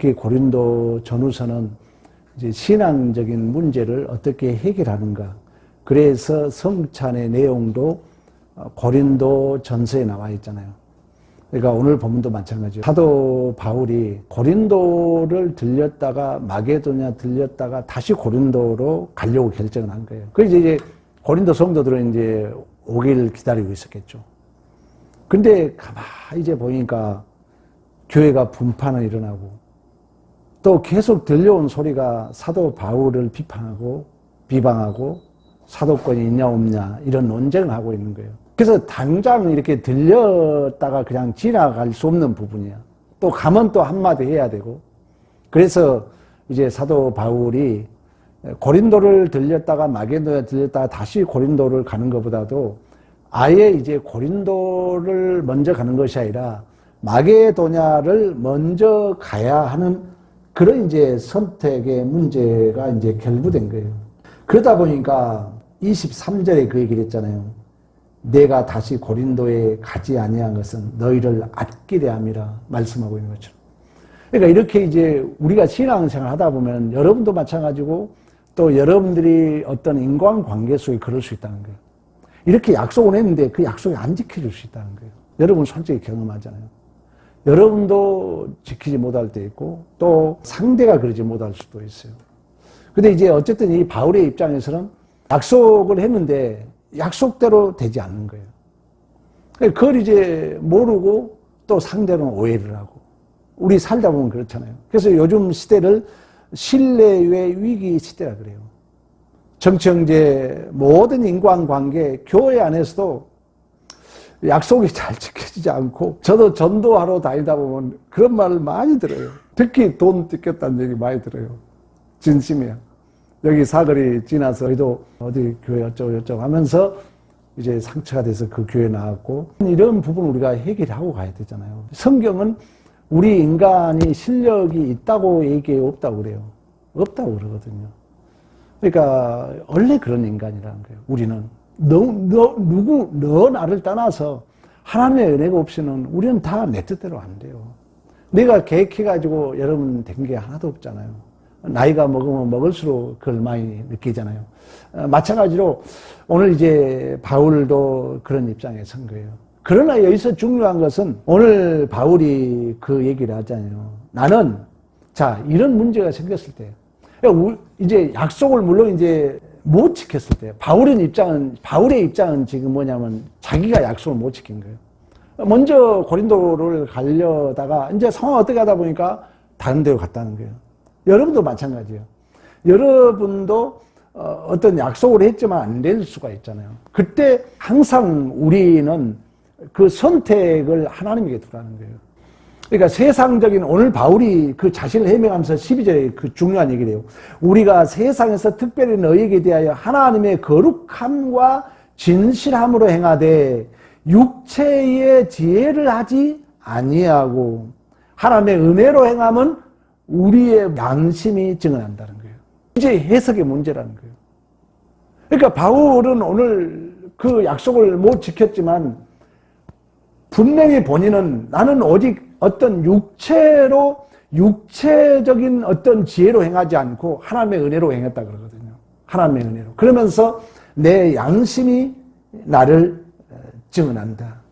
특히 고린도 전후서는 이제 신앙적인 문제를 어떻게 해결하는가. 그래서 성찬의 내용도 고린도 전서에 나와 있잖아요. 그러니까 오늘 본문도 마찬가지예요. 사도 바울이 고린도를 들렸다가 마게도냐 들렸다가 다시 고린도로 가려고 결정을 한 거예요. 그래서 이제 고린도 성도들은 이제 오기를 기다리고 있었겠죠. 근데 가만히 이제 보니까 교회가 분파는 일어나고 또 계속 들려온 소리가 사도 바울을 비방하고 사도권이 있냐 없냐 이런 논쟁을 하고 있는 거예요. 그래서 당장 이렇게 들렸다가 그냥 지나갈 수 없는 부분이야. 또 가면 또 한마디 해야 되고. 그래서 이제 사도 바울이 고린도를 들렸다가 마게도에 들렸다가 다시 고린도를 가는 것보다도 아예 이제 고린도를 먼저 가는 것이 아니라 마게도냐를 먼저 가야 하는 그런 이제 선택의 문제가 이제 결부된 거예요. 그러다 보니까 23절에 그 얘기를 했잖아요. 내가 다시 고린도에 가지 아니한 것은 너희를 아끼려 함이라 말씀하고 있는 것처럼. 그러니까 이렇게 이제 우리가 신앙생활 하다 보면 여러분도 마찬가지고 또 여러분들이 어떤 인간관계 속에 그럴 수 있다는 거예요. 이렇게 약속을 했는데 그 약속이 안 지켜질 수 있다는 거예요. 여러분 솔직히 경험하잖아요. 여러분도 지키지 못할 때 있고 또 상대가 그러지 못할 수도 있어요. 근데 이제 어쨌든 이 바울의 입장에서는 약속을 했는데 약속대로 되지 않는 거예요. 그걸 이제 모르고 또 상대는 오해를 하고 우리 살다 보면 그렇잖아요. 그래서 요즘 시대를 신뢰의 위기 시대라 그래요. 정치형제 모든 인간관계 교회 안에서도 약속이 잘 지켜지지 않고 저도 전도하러 다니다 보면 그런 말을 많이 들어요. 특히 돈 뜯겼다는 얘기 많이 들어요. 진심이야. 여기 사거리 지나서 저희도 어디 교회 어쩌고 하면서 이제 상처가 돼서 그 교회 나왔고 이런 부분 우리가 해결하고 가야 되잖아요. 성경은 우리 인간이 실력이 있다고 얘기해 없다고 그래요. 없다고 그러거든요. 그러니까 원래 그런 인간이라는 거예요. 우리는 너 나를 떠나서 하나님의 은혜가 없이는 우리는 다 내 뜻대로 안 돼요. 내가 계획해가지고 여러분 된 게 하나도 없잖아요. 나이가 먹으면 먹을수록 그걸 많이 느끼잖아요. 마찬가지로 오늘 이제 바울도 그런 입장에 선 거예요. 그러나 여기서 중요한 것은 오늘 바울이 그 얘기를 하잖아요. 나는 이런 문제가 생겼을 때 이제 약속을 물론 이제 못 지켰을 때 바울의 입장은 지금 뭐냐면 자기가 약속을 못 지킨 거예요. 먼저 고린도를 가려다가 이제 상황 어떻게 하다 보니까 다른 데로 갔다는 거예요. 여러분도 마찬가지예요. 여러분도 어떤 약속을 했지만 안 될 수가 있잖아요. 그때 항상 우리는 그 선택을 하나님에게 두라는 거예요. 그러니까 세상적인 오늘 바울이 그 자신을 해명하면서 12절에 그 중요한 얘기를 해요. 우리가 세상에서 특별히 너희에게 대하여 하나님의 거룩함과 진실함으로 행하되 육체의 지혜를 하지 아니하고 하나님의 은혜로 행함은 우리의 양심이 증언한다는 거예요. 이제 해석의 문제라는 거예요. 그러니까 바울은 오늘 그 약속을 못 지켰지만 분명히 본인은 나는 오직 어떤 육체적인 어떤 지혜로 행하지 않고 하나님의 은혜로 행했다 그러거든요. 하나님의 은혜로. 그러면서 내 양심이 나를 증언한다.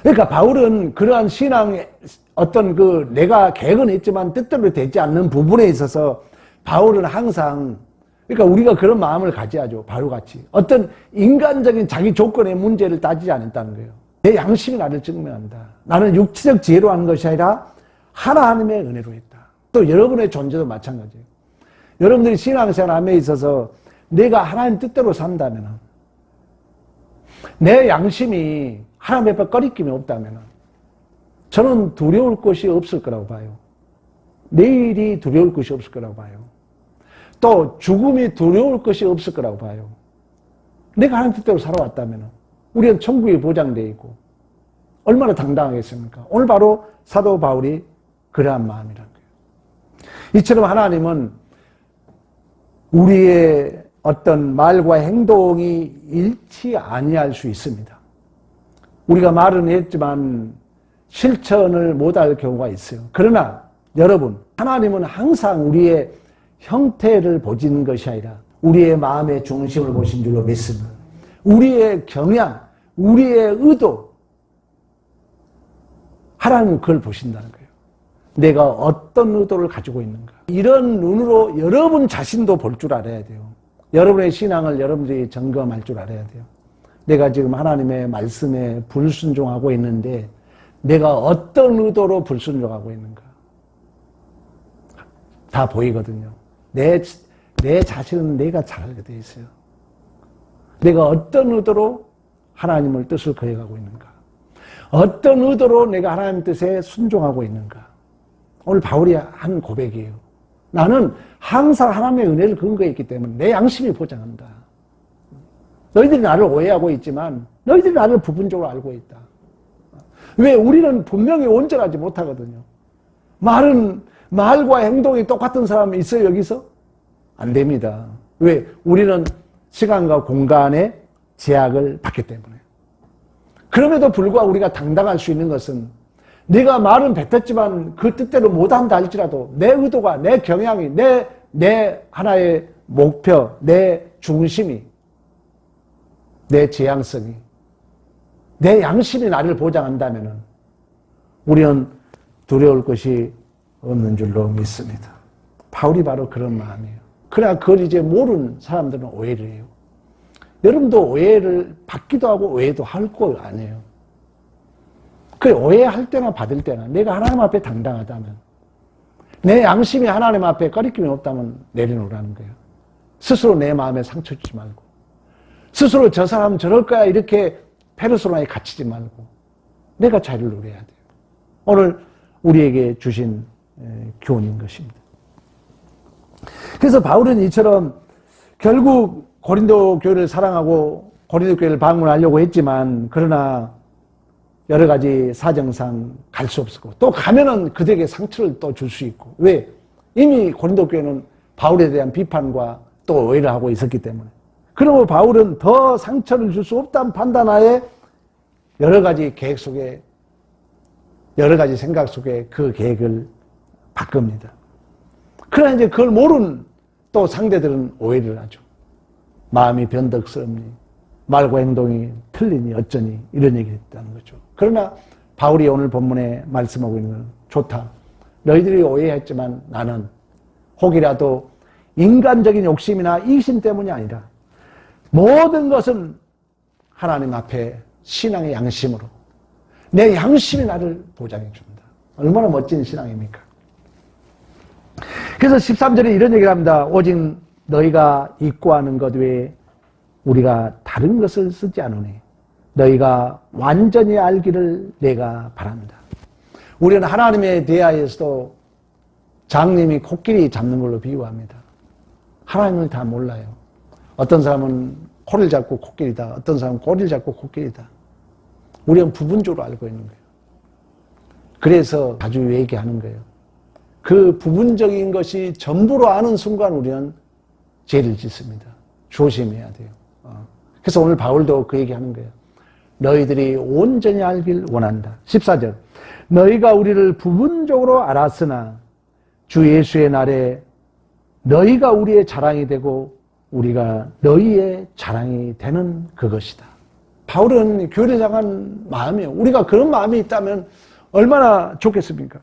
그러니까 바울은 그러한 신앙의 어떤 내가 계획은 했지만 뜻대로 되지 않는 부분에 있어서 바울은 항상 그러니까 우리가 그런 마음을 가져야죠. 바울같이. 어떤 인간적인 자기 조건의 문제를 따지지 않았다는 거예요. 내 양심이 나를 증명한다. 나는 육체적 지혜로 하는 것이 아니라 하나님의 은혜로 했다. 또 여러분의 존재도 마찬가지예요. 여러분들이 신앙생활함에 있어서 내가 하나님 뜻대로 산다면 내 양심이 하나님 앞에 꺼리낌이 없다면 저는 두려울 것이 없을 거라고 봐요. 내일이 두려울 것이 없을 거라고 봐요. 또 죽음이 두려울 것이 없을 거라고 봐요. 내가 하나님 뜻대로 살아왔다면 우리는 천국이 보장되어 있고 얼마나 당당하겠습니까? 오늘 바로 사도 바울이 그러한 마음이라는 거예요. 이처럼 하나님은 우리의 어떤 말과 행동이 일치 아니할 수 있습니다. 우리가 말은 했지만 실천을 못할 경우가 있어요. 그러나 여러분, 하나님은 항상 우리의 형태를 보시는 것이 아니라 우리의 마음의 중심을 보신 줄로 믿습니다. 우리의 경향, 우리의 의도, 하나님은 그걸 보신다는 거예요. 내가 어떤 의도를 가지고 있는가. 이런 눈으로 여러분 자신도 볼 줄 알아야 돼요. 여러분의 신앙을 여러분들이 점검할 줄 알아야 돼요. 내가 지금 하나님의 말씀에 불순종하고 있는데 내가 어떤 의도로 불순종하고 있는가. 다 보이거든요. 내 자신은 내가 잘 알게 돼 있어요. 내가 어떤 의도로 하나님의 뜻을 거행하고 있는가. 어떤 의도로 내가 하나님의 뜻에 순종하고 있는가. 오늘 바울이 한 고백이에요. 나는 항상 하나님의 은혜를 근거에 있기 때문에 내 양심이 보장한다. 너희들이 나를 오해하고 있지만 너희들이 나를 부분적으로 알고 있다. 왜? 우리는 분명히 온전하지 못하거든요. 말과 행동이 똑같은 사람이 있어요, 여기서? 안 됩니다. 왜? 우리는 시간과 공간의 제약을 받기 때문에. 그럼에도 불구하고 우리가 당당할 수 있는 것은 내가 말은 뱉었지만 그 뜻대로 못한다 할지라도 내 의도가, 내 경향이, 내 하나의 목표, 내 중심이, 내 지향성이, 내 양심이 나를 보장한다면 우리는 두려울 것이 없는 줄로 믿습니다. 바울이 바로 그런 마음이에요. 그러나 그걸 이제 모르는 사람들은 오해를 해요. 여러분도 오해를 받기도 하고 오해도 할 거 아니에요. 그 오해할 때나 받을 때나 내가 하나님 앞에 당당하다면, 내 양심이 하나님 앞에 꺼리낌이 없다면 내려놓으라는 거예요. 스스로 내 마음에 상처 주지 말고, 스스로 저 사람 저럴 거야 이렇게 페르소나에 갇히지 말고 내가 자유를 누려야 돼요. 오늘 우리에게 주신 교훈인 것입니다. 그래서 바울은 이처럼 결국 고린도 교회를 사랑하고 고린도 교회를 방문하려고 했지만, 그러나 여러 가지 사정상 갈 수 없었고, 또 가면은 그들에게 상처를 또 줄 수 있고. 왜? 이미 고린도 교회는 바울에 대한 비판과 또 오해를 하고 있었기 때문에. 그리고 바울은 더 상처를 줄 수 없다는 판단하에 여러 가지 계획 속에, 여러 가지 생각 속에 그 계획을 바꿉니다. 그러나 이제 그걸 모르는 또 상대들은 오해를 하죠. 마음이 변덕스럽니, 말과 행동이 틀리니 어쩌니, 이런 얘기를 했다는 거죠. 그러나 바울이 오늘 본문에 말씀하고 있는 건 좋다. 너희들이 오해했지만 나는 혹이라도 인간적인 욕심이나 이기심 때문이 아니라 모든 것은 하나님 앞에 신앙의 양심으로, 내 양심이 나를 보장해 준다. 얼마나 멋진 신앙입니까? 그래서 13절에 이런 얘기를 합니다. 오직 너희가 입고하는 것 외에 우리가 다른 것을 쓰지 않으니 너희가 완전히 알기를 내가 바란다. 우리는 하나님에 대하여서도 장님이 코끼리 잡는 걸로 비유합니다. 하나님을 다 몰라요. 어떤 사람은 코를 잡고 코끼리다, 어떤 사람은 꼬리를 잡고 코끼리다. 우리는 부분적으로 알고 있는 거예요. 그래서 자주 얘기하는 거예요. 그 부분적인 것이 전부로 아는 순간 우리는 죄를 짓습니다. 조심해야 돼요. 그래서 오늘 바울도 그 얘기하는 거예요. 너희들이 온전히 알길 원한다. 14절. 너희가 우리를 부분적으로 알았으나 주 예수의 날에 너희가 우리의 자랑이 되고 우리가 너희의 자랑이 되는 그것이다. 바울은 교회를 향한 마음이에요. 우리가 그런 마음이 있다면 얼마나 좋겠습니까?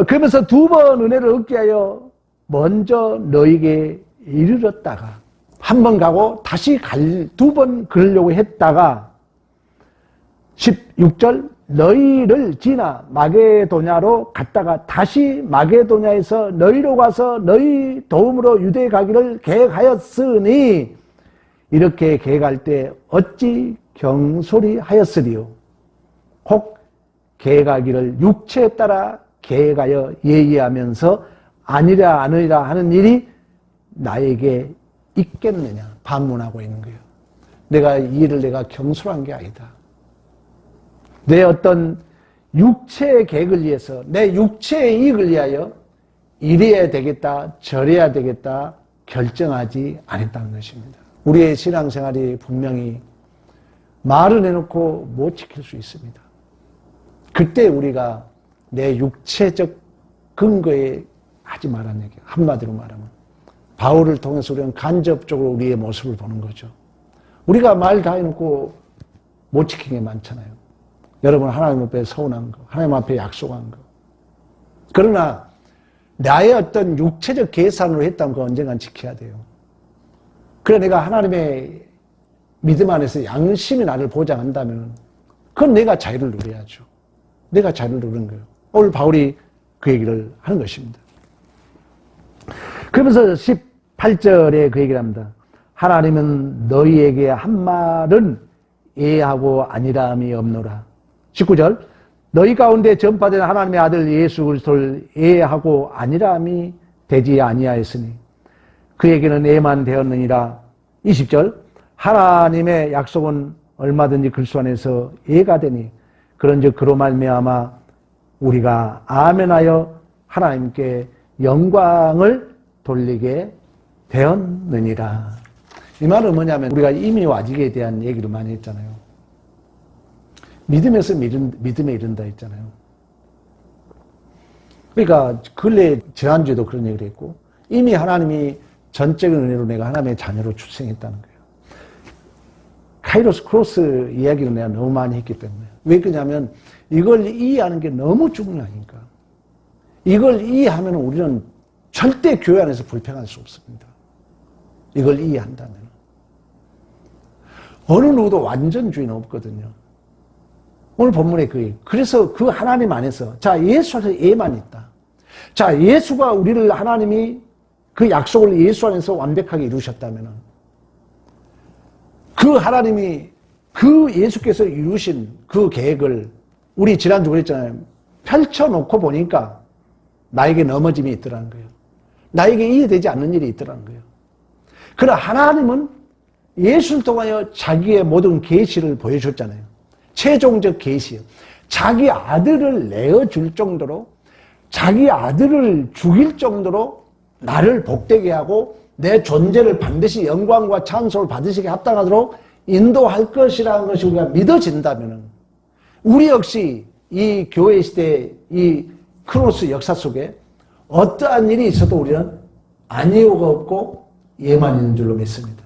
그러면서 두 번 은혜를 얻게 하여 먼저 너희에게 이르렀다가, 한 번 가고 다시 두 번 그러려고 했다가 16절, 너희를 지나 마게도냐로 갔다가 다시 마게도냐에서 너희로 가서 너희 도움으로 유대에 가기를 계획하였으니 이렇게 계획할 때 어찌 경솔히하였으리요. 혹 계획하기를 육체에 따라 계획하여 예의하면서 아니라 아니라 하는 일이 나에게 있겠느냐. 반문하고 있는 거예요. 이 일을 내가 경솔한 게 아니다. 내 어떤 육체의 계획을 위해서, 내 육체의 이익을 위하여 이래야 되겠다, 저래야 되겠다 결정하지 않았다는 것입니다. 우리의 신앙생활이 분명히 말을 해놓고 못 지킬 수 있습니다. 그때 우리가 내 육체적 근거에 하지 말라는 얘기예요. 한마디로 말하면. 바울을 통해서 우리는 간접적으로 우리의 모습을 보는 거죠. 우리가 말 다 해놓고 못 지킨 게 많잖아요. 여러분 하나님 앞에 서운한 거, 하나님 앞에 약속한 거. 그러나 나의 어떤 육체적 계산으로 했다면 그거 언젠간 지켜야 돼요. 그래 내가 하나님의 믿음 안에서 양심이 나를 보장한다면 그건 내가 자유를 누려야죠. 내가 자유를 누리는 거예요. 오늘 바울이 그 얘기를 하는 것입니다. 그러면서 18절에 그 얘기를 합니다. 하나님은 너희에게 한 말은 예하고 아니라함이 없노라. 19절 너희 가운데 전파된 하나님의 아들 예수 그리스도를 예하고 아니라함이 되지 아니하였으니 그에게는 예만 되었느니라. 20절 하나님의 약속은 얼마든지 그리스도 안에서 예가 되니 그런즉 그로 말미암아 우리가 아멘하여 하나님께 영광을 돌리게 되었느니라. 이 말은 뭐냐면 우리가 임의와 아직에 대한 얘기를 많이 했잖아요. 믿음에서 믿음에 이른다 했잖아요. 그러니까 근래 지난주에도 그런 얘기를 했고 이미 하나님이 전적인 은혜로 내가 하나님의 자녀로 출생했다는 거예요. 카이로스 크로스 이야기를 내가 너무 많이 했기 때문에. 왜 그러냐면 이걸 이해하는 게 너무 중요하니까. 이걸 이해하면 우리는 절대 교회 안에서 불평할 수 없습니다. 이걸 이해한다면. 어느 누구도 완전주의는 없거든요. 오늘 본문에 그래서 그 하나님 안에서 자 예수 안에서 예만 있다. 자 예수가 우리를 하나님이 그 약속을 예수 안에서 완벽하게 이루셨다면 그 하나님이 그 예수께서 이루신 그 계획을 우리 지난주 그랬잖아요. 펼쳐놓고 보니까 나에게 넘어짐이 있더라는 거예요. 나에게 이해되지 않는 일이 있더라는 거예요. 그러나 하나님은 예수를 통하여 자기의 모든 계시를 보여줬잖아요. 최종적 계시요. 자기 아들을 내어줄 정도로 자기 아들을 죽일 정도로 나를 복되게 하고 내 존재를 반드시 영광과 찬송을 받으시게 합당하도록 인도할 것이라는 것이 우리가 믿어진다면 우리 역시 이 교회 시대 이 크로스 역사 속에 어떠한 일이 있어도 우리는 아니오가 없고 예만 있는 줄로 믿습니다.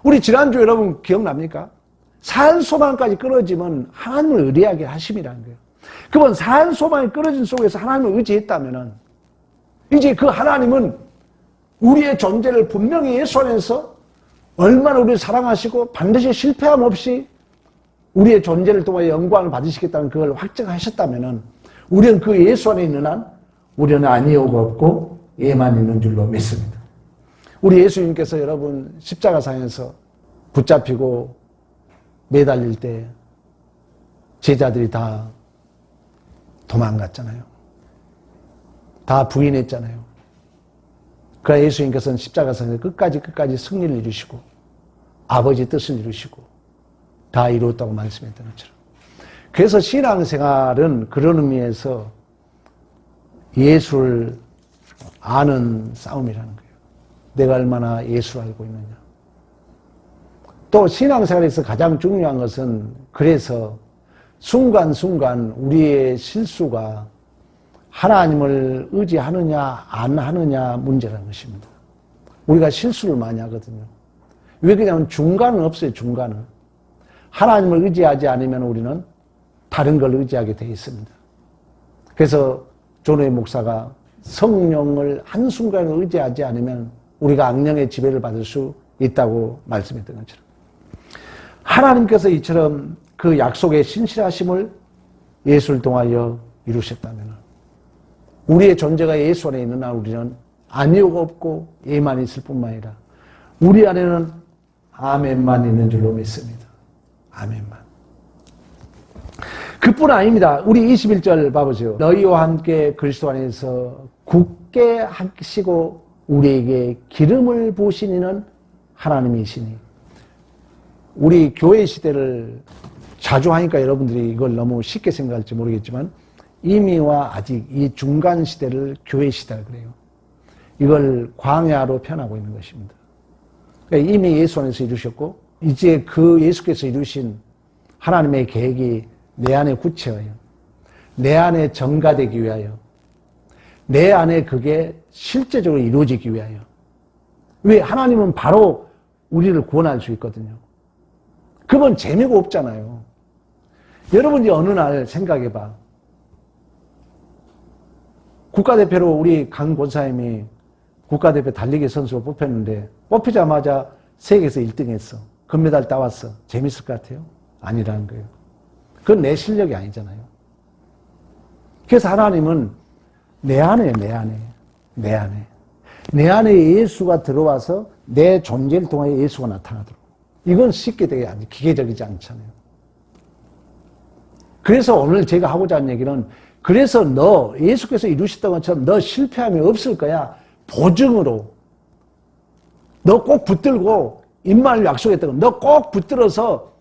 우리 지난주 여러분 기억납니까? 산소망까지 끊어지면 하나님을 의뢰하게 하심이라는 거예요. 그러면 산소망이 끊어진 속에서 하나님을 의지했다면 이제 그 하나님은 우리의 존재를 분명히 예수 안에서 얼마나 우리를 사랑하시고 반드시 실패함 없이 우리의 존재를 통해 영광을 받으시겠다는 그걸 확증하셨다면 우리는 그 예수 안에 있는 한 우리는 아니오가 없고 예만 있는 줄로 믿습니다. 우리 예수님께서 여러분 십자가상에서 붙잡히고 매달릴 때 제자들이 다 도망갔잖아요. 다 부인했잖아요. 그러나 예수님께서는 십자가상에서 끝까지 승리를 이루시고 아버지 뜻을 이루시고 다 이루었다고 말씀했던 것처럼. 그래서 신앙생활은 그런 의미에서 예수를 아는 싸움이라는 거예요. 내가 얼마나 예수를 알고 있느냐. 또 신앙생활에서 가장 중요한 것은 그래서 순간순간 우리의 실수가 하나님을 의지하느냐 안 하느냐 문제라는 것입니다. 우리가 실수를 많이 하거든요. 왜 그러냐면 중간은 없어요. 중간은. 하나님을 의지하지 않으면 우리는 다른 걸 의지하게 되어 있습니다. 그래서 존웨이 목사가 성령을 한순간에 의지하지 않으면 우리가 악령의 지배를 받을 수 있다고 말씀했던 것처럼 하나님께서 이처럼 그 약속의 신실하심을 예수를 통하여 이루셨다면 우리의 존재가 예수 안에 있는 한 우리는 아니오가 없고 예만 있을 뿐만 아니라 우리 안에는 아멘만 있는 줄로 믿습니다. 아멘만. 그뿐 아닙니다. 우리 21절 봐보세요. 너희와 함께 그리스도 안에서 굳게 하시고 우리에게 기름을 부으시는 하나님이시니. 우리 교회 시대를 자주 하니까 여러분들이 이걸 너무 쉽게 생각할지 모르겠지만 이미와 아직 이 중간 시대를 교회 시대라 그래요. 이걸 광야로 표현하고 있는 것입니다. 그러니까 이미 예수 안에서 이루셨고 이제 그 예수께서 이루신 하나님의 계획이 내 안에 구체하여 내 안에 전가되기 위하여 내 안에 그게 실제적으로 이루어지기 위하여. 왜? 하나님은 바로 우리를 구원할 수 있거든요. 그건 재미가 없잖아요. 여러분이 어느 날 생각해봐. 국가대표로 우리 강 권사님이 국가대표 달리기 선수로 뽑혔는데 뽑히자마자 세계에서 1등 했어. 금메달 따왔어. 재밌을 것 같아요? 아니라는 거예요. 그건 내 실력이 아니잖아요. 그래서 하나님은 내 안에 예수가 들어와서 내 존재를 통해 예수가 나타나도록. 이건 쉽게 되게 아주 기계적이지 않잖아요. 그래서 오늘 제가 하고자 하는 얘기는 그래서 너 예수께서 이루셨던 것처럼 너 실패함이 없을 거야. 보증으로 너 꼭 붙들고 임마를 약속했던 거 너 꼭 붙들어서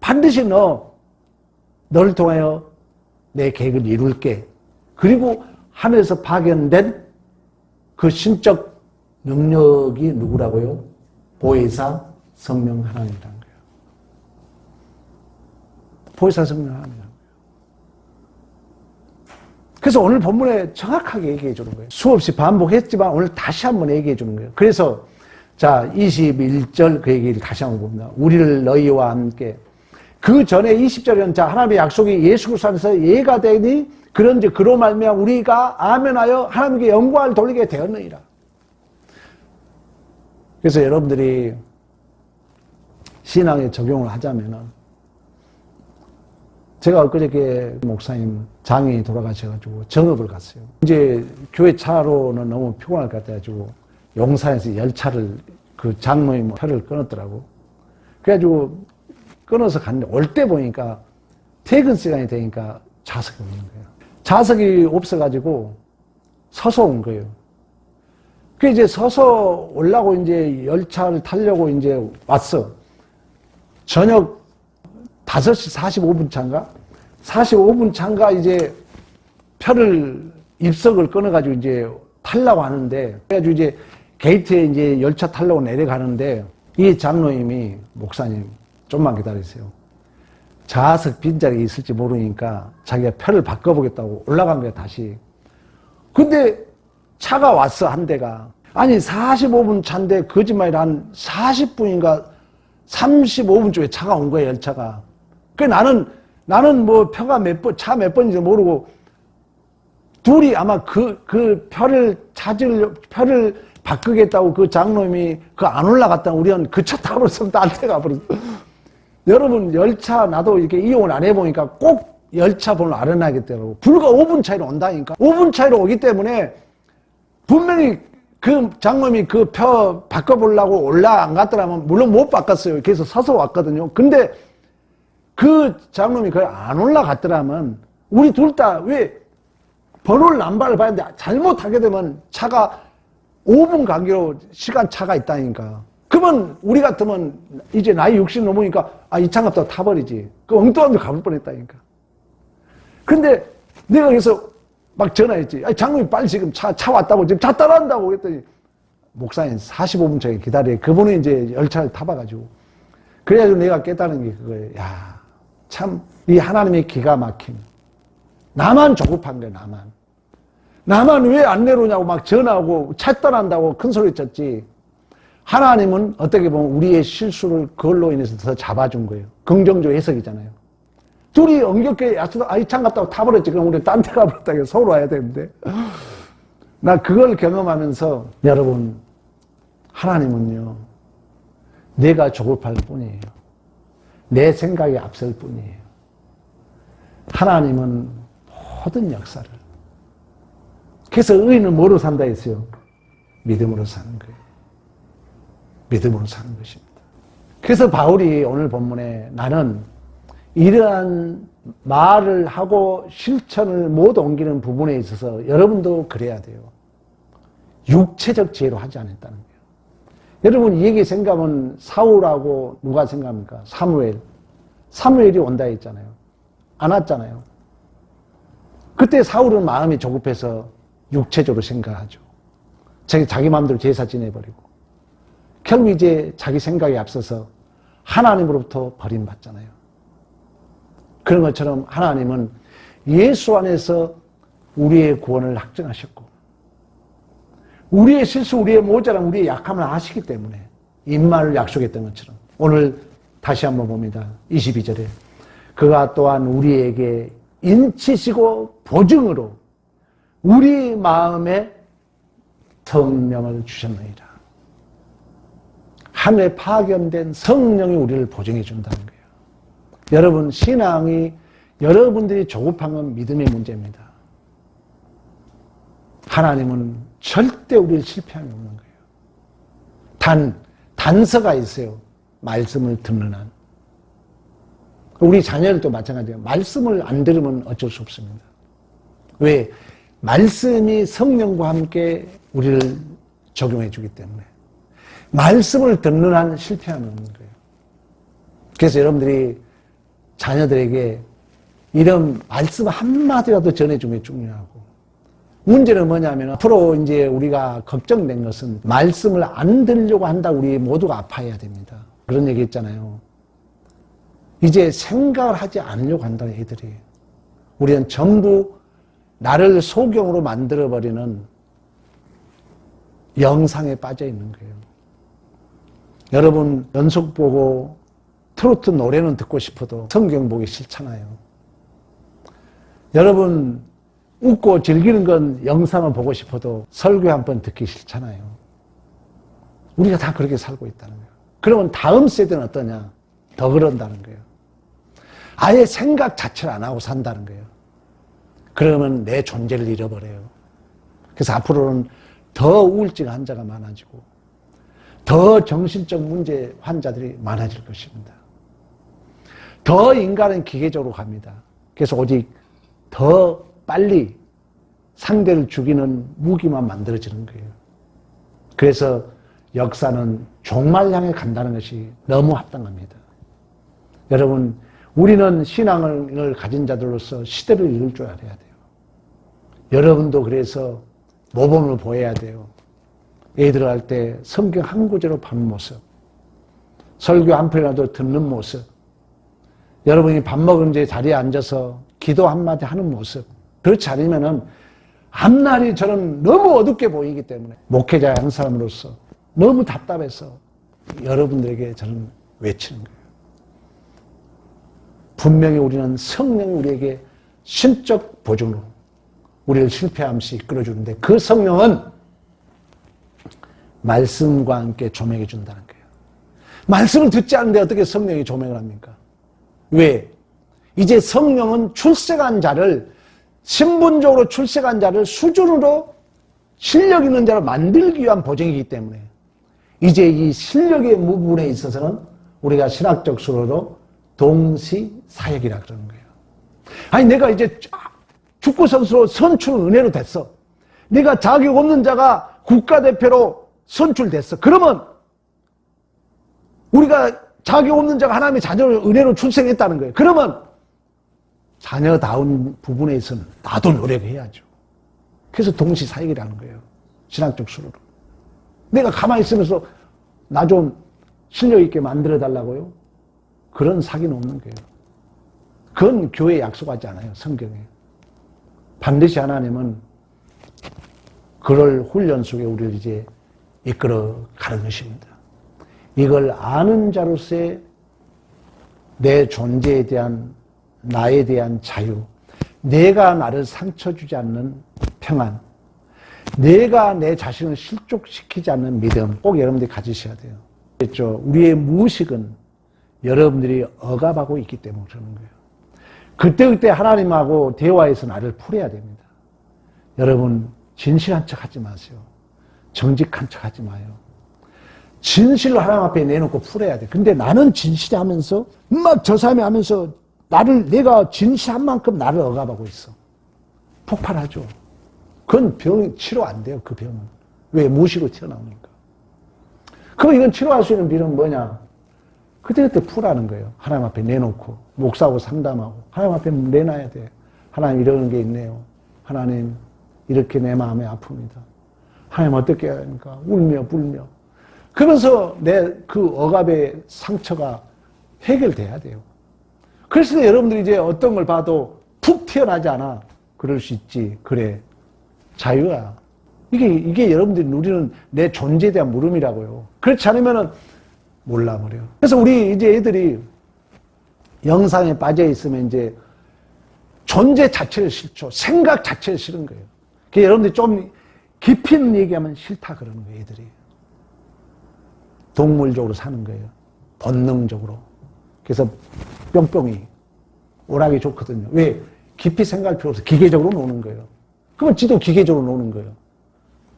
반드시 너를 통하여 내 계획을 이룰게. 그리고 하늘에서 파견된 그 신적 능력이 누구라고요? 보혜사 성령 하나님이라는 거예요. 보혜사 성령 하나님이라는 거예요. 그래서 오늘 본문에 정확하게 얘기해 주는 거예요. 수없이 반복했지만 오늘 다시 한번 얘기해 주는 거예요. 그래서 자 21절 그 얘기를 다시 한번 봅니다. 우리를 너희와 함께 그 전에 20절에는 자 하나님의 약속이 예수 그리스도 안에서 예가 되니 그런즉 그로 말미암아 우리가 아멘하여 하나님께 영광을 돌리게 되었느니라. 그래서 여러분들이 신앙에 적용을 하자면은 제가 엊그저께 목사님 장인이 돌아가셔가지고 정업을 갔어요. 이제 교회 차로는 너무 피곤할 것 같아가지고 용산에서 열차를 그 장로님 표를 끊었더라고. 그래가지고 끊어서 갔는데 올 때 보니까 퇴근 시간이 되니까 좌석이 없는 거예요. 좌석이 없어가지고 서서 온 거예요. 그 이제 서서 올라고 이제 열차를 타려고 이제 왔어. 저녁 5시 45분 차인가? 45분 차인가 이제 표를 입석을 끊어가지고 이제 타려고 하는데, 그래가지고 이제 게이트에 이제 열차 타려고 내려가는데, 이 장로님이, 목사님, 좀만 기다리세요. 좌석 빈자리 있을지 모르니까 자기가 표를 바꿔보겠다고 올라간 거야, 다시. 근데 차가 왔어, 한 대가. 아니, 45분 차인데, 거짓말이 한 40분인가 35분 쪽에 차가 온 거야, 열차가. 그 나는 뭐 표가 차 몇 번인지 모르고 둘이 아마 그 표를 바꾸겠다고 그 장로님이 안 올라갔다 우리는 그 차 타버렸으면 딴 데 가버렸어. 여러분 열차 나도 이렇게 이용을 안 해보니까 꼭 열차 번호 알아나겠더라고. 불과 5분 차이로 온다니까. 5분 차이로 오기 때문에 분명히 그 장로님이 그 표 바꿔보려고 안 갔더라면 물론 못 바꿨어요. 그래서 서서 왔거든요. 근데 그 장로님이 거의 안 올라갔더라면 우리 둘 다 왜 번호를 남발을 봤는데 잘못하게 되면 차가 5분 간격으로 시간 차가 있다니까. 그러면 우리 같으면 이제 나이 60 넘으니까 이 차 같다 타버리지. 그 엉뚱한 데 가볼 뻔했다니까. 근데 내가 그래서 막 전화했지. 장로님 빨리 지금 차 왔다고 지금 차 따라한다고 그랬더니 목사님 45분 차에 기다려. 그분은 이제 열차를 타봐가지고. 그래가지고 내가 깨달은 게 그거예요. 야, 참, 이 하나님의 기가 막힘. 나만 조급한 거야, 나만 왜 안 내려오냐고 막 전화하고 차 떠난다고 큰 소리 쳤지. 하나님은 어떻게 보면 우리의 실수를 그걸로 인해서 더 잡아준 거예요. 긍정적 해석이잖아요. 둘이 엉겹게 이 차 갔다고 타버렸지. 그럼 우리 딴 데 가버렸다. 서울 와야 되는데. 나 그걸 경험하면서 여러분, 하나님은요, 내가 조급할 뿐이에요. 내 생각이 앞설 뿐이에요. 하나님은 모든 역사를. 그래서 의인은 뭐로 산다 했어요? 믿음으로 사는 거예요. 믿음으로 사는 것입니다. 그래서 바울이 오늘 본문에 나는 이러한 말을 하고 실천을 못 옮기는 부분에 있어서 여러분도 그래야 돼요. 육체적 지혜로 하지 않았다는 거예요. 여러분 이 얘기 생각하면 사울하고 누가 생각합니까? 사무엘이 온다 했잖아요. 안 왔잖아요. 그때 사울은 마음이 조급해서 육체적으로 생각하죠. 자기 마음대로 제사 지내버리고 결국 이제 자기 생각에 앞서서 하나님으로부터 버림받잖아요. 그런 것처럼 하나님은 예수 안에서 우리의 구원을 확증하셨고 우리의 실수, 우리의 모자람, 우리의 약함을 아시기 때문에 임마를 약속했던 것처럼 오늘 다시 한번 봅니다. 22절에 그가 또한 우리에게 인치시고 보증으로 우리 마음에 성령을 주셨느니라. 하늘에 파견된 성령이 우리를 보증해 준다는 거예요. 여러분, 신앙이 여러분들이 조급한 건 믿음의 문제입니다. 하나님은 절대 우리를 실패함이 없는 거예요. 단서가 있어요. 말씀을 듣는 한. 우리 자녀들도 마찬가지예요. 말씀을 안 들으면 어쩔 수 없습니다. 왜? 말씀이 성령과 함께 우리를 적용해 주기 때문에. 말씀을 듣는 한 실패함이 없는 거예요. 그래서 여러분들이 자녀들에게 이런 말씀 한마디라도 전해주는 게 중요하고, 문제는 뭐냐면 앞으로 이제 우리가 걱정된 것은 말씀을 안 들으려고 한다고 우리 모두가 아파해야 됩니다. 그런 얘기 있잖아요. 이제 생각을 하지 않으려고 한다는 애들이. 우리는 전부 나를 소경으로 만들어버리는 영상에 빠져 있는 거예요. 여러분, 연속 보고 트로트 노래는 듣고 싶어도 성경 보기 싫잖아요. 여러분, 웃고 즐기는 건 영상을 보고 싶어도 설교 한 번 듣기 싫잖아요. 우리가 다 그렇게 살고 있다는 거예요. 그러면 다음 세대는 어떠냐? 더 그런다는 거예요. 아예 생각 자체를 안 하고 산다는 거예요. 그러면 내 존재를 잃어버려요. 그래서 앞으로는 더 우울증 환자가 많아지고 더 정신적 문제 환자들이 많아질 것입니다. 더 인간은 기계적으로 갑니다. 그래서 오직 더 빨리 상대를 죽이는 무기만 만들어지는 거예요. 그래서 역사는 종말 향해 간다는 것이 너무 합당합니다. 여러분, 우리는 신앙을 가진 자들로서 시대를 읽을 줄 알아야 돼요. 여러분도 그래서 모범을 보여야 돼요. 애들 할 때 성경 한 구절로 파는 모습, 설교 한 편이라도 듣는 모습, 여러분이 밥 먹은 제 자리에 앉아서 기도 한마디 하는 모습, 그렇지 않으면은 앞날이 저는 너무 어둡게 보이기 때문에 목회자의 한 사람으로서 너무 답답해서 여러분들에게 저는 외치는 거예요. 분명히 우리는 성령이 우리에게 신적 보증으로 우리를 실패함시 이끌어주는데 그 성령은 말씀과 함께 조명해 준다는 거예요. 말씀을 듣지 않는데 어떻게 성령이 조명을 합니까? 왜? 이제 성령은 출세한 자를, 신분적으로 출세한 자를 수준으로 실력 있는 자로 만들기 위한 보증이기 때문에 이제 이 실력의 부분에 있어서는 우리가 신학적 수로로 동시사역이라 그러는 거예요. 아니, 내가 이제 축구선수로 선출 은혜로 됐어. 내가 자격 없는 자가 국가대표로 선출됐어. 그러면 우리가 자격 없는 자가 하나님의 자녀를 은혜로 출생했다는 거예요. 그러면 자녀다운 부분에 있어서는 나도 노력해야죠. 그래서 동시사역이라는 거예요. 신학적 수로로. 내가 가만히 있으면서 나 좀 실력 있게 만들어 달라고요? 그런 사기는 없는 거예요. 그건 교회에 약속하지 않아요. 성경에. 반드시 하나님은 그럴 훈련 속에 우리를 이제 이끌어 가는 것입니다. 이걸 아는 자로서의 내 존재에 대한, 나에 대한 자유, 내가 나를 상처 주지 않는 평안, 내가 내 자신을 실족시키지 않는 믿음, 꼭 여러분들이 가지셔야 돼요. 그렇죠? 우리의 무의식은 여러분들이 억압하고 있기 때문에 그러는 거예요. 그때그때 하나님하고 대화해서 나를 풀어야 됩니다. 여러분, 진실한 척 하지 마세요. 정직한 척 하지 마요. 진실로 하나님 앞에 내놓고 풀어야 돼. 근데 나는 진실하면서 막 저 사람이 하면서 내가 진실한 만큼 나를 억압하고 있어. 폭발하죠. 그건 병이 치료 안 돼요. 그 병은. 왜? 무식으로 튀어나오니까. 그럼 이건 치료할 수 있는 비는 뭐냐? 그때그때 풀라는 거예요. 하나님 앞에 내놓고 목사하고 상담하고 하나님 앞에 내놔야 돼. 하나님 이런 게 있네요. 하나님 이렇게 내 마음에 아픕니다. 하나님 어떻게 해야 합니까? 울며 불며. 그러면서 내 그 억압의 상처가 해결돼야 돼요. 그래서 여러분들이 이제 어떤 걸 봐도 푹 튀어나지 않아. 그럴 수 있지. 그래. 자유야. 이게 여러분들이 누리는 내 존재에 대한 물음이라고요. 그렇지 않으면은 몰라버려요. 그래서 우리 이제 애들이 영상에 빠져 있으면 이제 존재 자체를 싫죠. 생각 자체를 싫은 거예요. 그러니까 여러분들이 좀 깊이 있는 얘기하면 싫다 그러는 거예요, 애들이. 동물적으로 사는 거예요. 본능적으로. 그래서 뿅뿅이 오락이 좋거든요. 왜? 깊이 생각할 필요 없어. 기계적으로 노는 거예요. 그러면 지도 기계적으로 노는 거예요.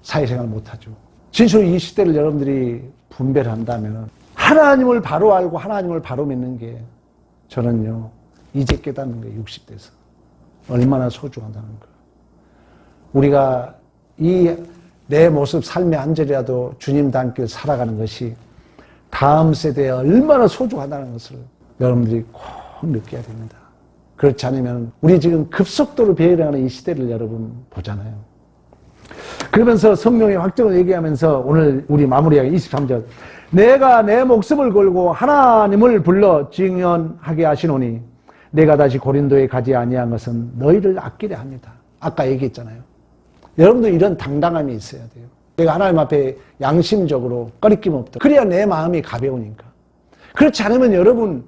사회생활 못하죠. 진실로 이 시대를 여러분들이 분별을 한다면 하나님을 바로 알고 하나님을 바로 믿는 게 저는요 이제 깨닫는 거예요. 60대에서 얼마나 소중하다는 거예요. 우리가 이 내 모습 삶의 한 절이라도 주님과 함께 살아가는 것이 다음 세대에 얼마나 소중하다는 것을 여러분들이 꼭 느껴야 됩니다. 그렇지 않으면 우리 지금 급속도로 배회하는 이 시대를 여러분 보잖아요. 그러면서 성령의 확정을 얘기하면서 오늘 우리 마무리하기 23절 내가 내 목숨을 걸고 하나님을 불러 증언하게 하시노니 내가 다시 고린도에 가지 아니한 것은 너희를 아끼려 합니다. 아까 얘기했잖아요. 여러분도 이런 당당함이 있어야 돼요. 내가 하나님 앞에 양심적으로 꺼리낌 없다. 그래야 내 마음이 가벼우니까. 그렇지 않으면 여러분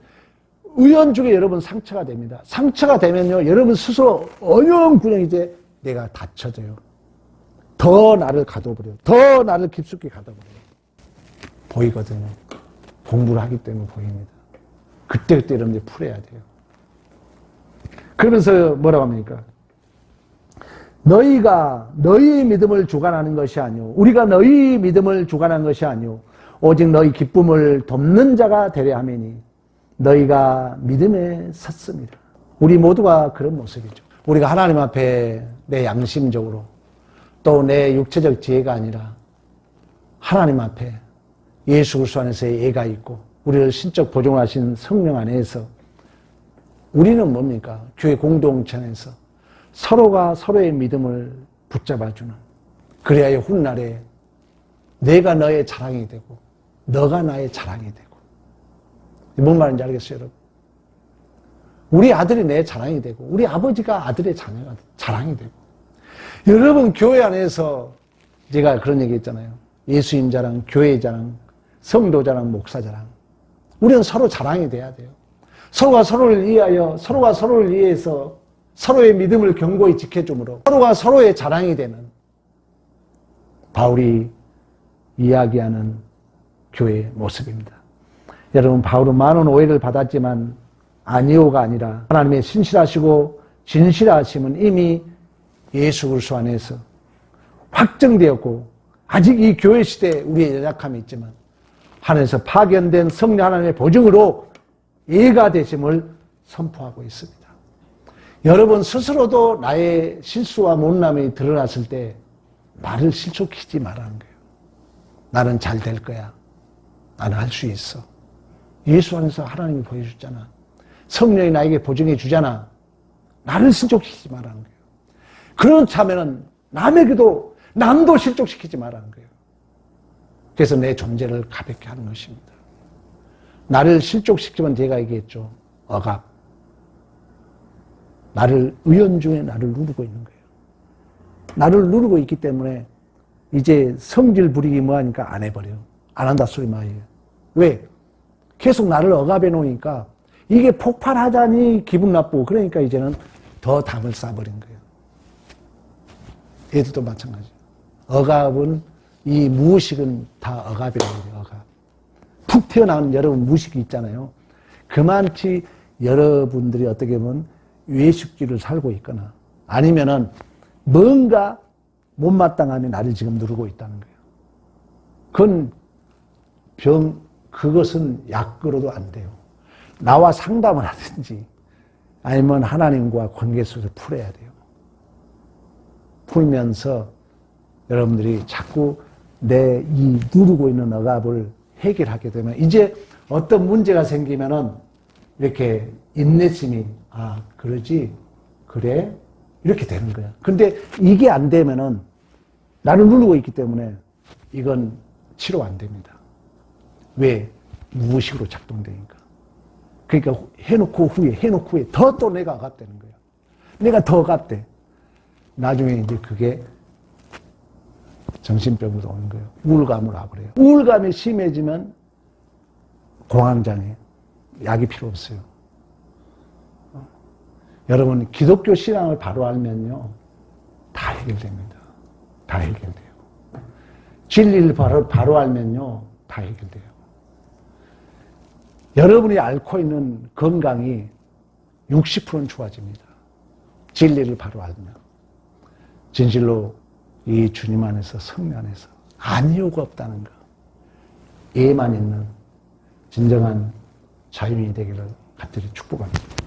우연중에 여러분 상처가 됩니다. 상처가 되면요 여러분 스스로 어영부영 이제 내가 다쳐져요. 더 나를 가둬버려요. 더 나를 깊숙이 가둬버려요. 보이거든요. 공부를 하기 때문에 보입니다. 그때그때 여러분들 풀어야 돼요. 그러면서 뭐라고 합니까? 너희가 너희의 믿음을 주관하는 것이 아니오. 우리가 너희 믿음을 주관하는 것이 아니오. 오직 너희 기쁨을 돕는 자가 되려 함이니 너희가 믿음에 섰습니다. 우리 모두가 그런 모습이죠. 우리가 하나님 앞에 내 양심적으로 또 내 육체적 지혜가 아니라 하나님 앞에 예수 그리스도 안에서의 예가 있고 우리를 신적 보존하신 성령 안에서 우리는 뭡니까? 교회 공동체 안에서 서로가 서로의 믿음을 붙잡아주는 그래야 훗날에 내가 너의 자랑이 되고 너가 나의 자랑이 되고 뭔 말인지 알겠어요, 여러분? 우리 아들이 내 자랑이 되고 우리 아버지가 아들의 자랑이 되고 여러분 교회 안에서 제가 그런 얘기 했잖아요. 예수님 자랑, 교회 자랑, 성도 자랑, 목사 자랑. 우리는 서로 자랑이 돼야 돼요. 서로가 서로를 이해하여 서로가 서로를 이해해서 서로의 믿음을 견고히 지켜줌으로 서로가 서로의 자랑이 되는 바울이 이야기하는 교회의 모습입니다. 여러분 바울은 많은 오해를 받았지만 아니오가 아니라 하나님의 신실하시고 진실하심은 이미 예수 그리스도 안에서 확정되었고 아직 이 교회 시대에 우리의 연약함이 있지만 하늘에서 파견된 성령 하나님의 보증으로 예가 되심을 선포하고 있습니다. 여러분 스스로도 나의 실수와 못남이 드러났을 때 나를 실족시키지 말라는 거예요. 나는 잘 될 거야. 나는 할 수 있어. 예수 안에서 하나님이 보여줬잖아. 성령이 나에게 보증해 주잖아. 나를 실족시키지 말라는 거예요. 그렇다면 남에게도 남도 실족시키지 말라는 거예요. 그래서 내 존재를 가볍게 하는 것입니다. 나를 실족시키면 제가 얘기했죠. 억압. 나를 의연중에 나를 누르고 있는 거예요. 나를 누르고 있기 때문에 이제 성질 부리기 뭐하니까 안 해버려요. 안 한다 소리 마예요. 왜? 계속 나를 억압해 놓으니까 이게 폭발하자니 기분 나쁘고 그러니까 이제는 더 담을 쌓아버린 거예요. 애들도 마찬가지예요. 억압은 이 무의식은 다 억압이라고 해요. 억압. 푹 튀어나온 여러분 무의식이 있잖아요. 그만치 여러분들이 어떻게 보면 외식주의를 살고 있거나 아니면은 뭔가 못마땅함이 나를 지금 누르고 있다는 거예요. 그것은 약으로도 안 돼요. 나와 상담을 하든지 아니면 하나님과 관계 속에서 풀어야 돼요. 풀면서 여러분들이 자꾸 내 이 누르고 있는 억압을 해결하게 되면 이제 어떤 문제가 생기면은 이렇게 인내심이 그러지 그래 이렇게 되는 거야. 근데 이게 안 되면은 나를 누르고 있기 때문에 이건 치료 안 됩니다. 왜? 무의식으로 작동되니까. 그러니까 해놓고 후에 더 또 내가 억압되는 거야. 내가 더 억압돼. 나중에 이제 그게 정신병으로 오는 거예요. 우울감을 와버려요. 우울감이 심해지면 공황장애, 약이 필요 없어요. 여러분, 기독교 신앙을 바로 알면요, 다 해결됩니다. 다 해결돼요. 진리를 바로 알면요, 다 해결돼요. 여러분이 앓고 있는 건강이 60%는 좋아집니다. 진리를 바로 알면. 진실로 이 주님 안에서, 성령 안에서 아무 이유가 없다는 것, 예만 있는 진정한 자유인이 되기를 간절히 축복합니다.